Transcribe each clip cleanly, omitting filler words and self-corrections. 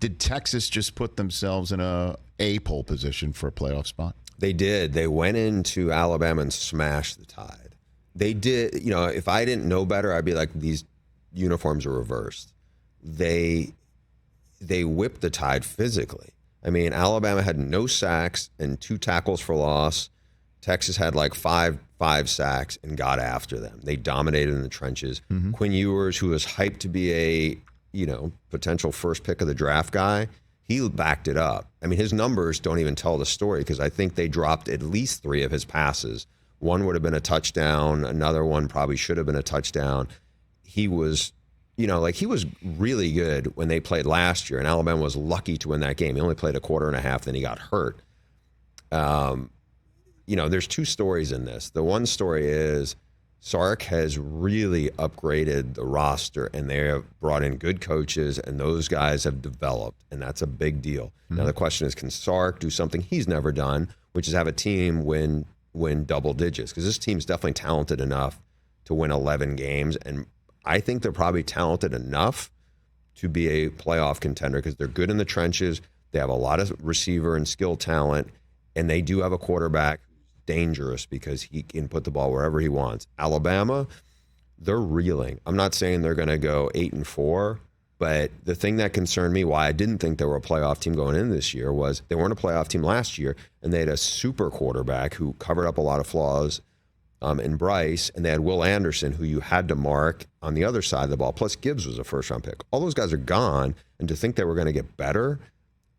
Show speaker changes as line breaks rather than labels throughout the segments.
Did Texas just put themselves in a pole position for a playoff spot?
They did. They went into Alabama and smashed the Tide. They did. If I didn't know better, I'd be like, these uniforms are reversed. They whipped the Tide physically. I mean, Alabama had no sacks and 2 tackles for loss. Texas had like five sacks and got after them. They dominated in the trenches. Mm-hmm. Quinn Ewers, who was hyped to be a potential first pick of the draft guy, he backed it up. I mean, his numbers don't even tell the story because I think they dropped at least 3 of his passes. One would have been a touchdown. Another one probably should have been a touchdown. He was, he was really good when they played last year, and Alabama was lucky to win that game. He only played a quarter and a half, then he got hurt. There's 2 stories in this. The one story is Sark has really upgraded the roster, and they have brought in good coaches, and those guys have developed, and that's a big deal. Mm-hmm. Now the question is, can Sark do something he's never done, which is have a team win double digits? Because this team's definitely talented enough to win 11 games, and I think they're probably talented enough to be a playoff contender because they're good in the trenches. They have a lot of receiver and skill talent, and they do have a quarterback dangerous because he can put the ball wherever he wants. Alabama, they're reeling. I'm not saying they're going to go 8-4, but the thing that concerned me, why I didn't think they were a playoff team going in this year, was they weren't a playoff team last year, and they had a super quarterback who covered up a lot of flaws in Bryce, and they had Will Anderson, who you had to mark on the other side of the ball, plus Gibbs was a first-round pick. All those guys are gone, and to think they were going to get better,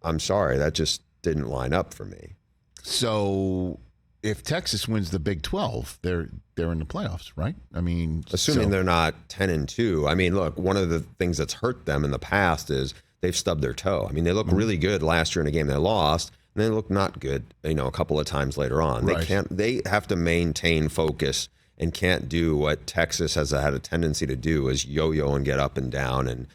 I'm sorry, that just didn't line up for me.
So if Texas wins the Big 12, they're in the playoffs, right? I mean,
assuming they're not 10-2. I mean, look, one of the things that's hurt them in the past is they've stubbed their toe. I mean, they looked really good last year in a game they lost, and they looked not good, a couple of times later on. Right. They have to maintain focus and can't do what Texas has had a tendency to do, is yo-yo and get up and down. And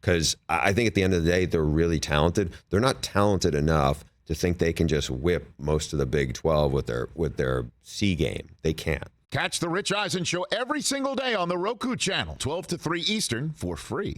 because I think at the end of the day, they're really talented. They're not talented enough to think they can just whip most of the Big 12 with their C game. They can't.
Catch the Rich Eisen Show every single day on the Roku channel, 12 to 3 Eastern, for free.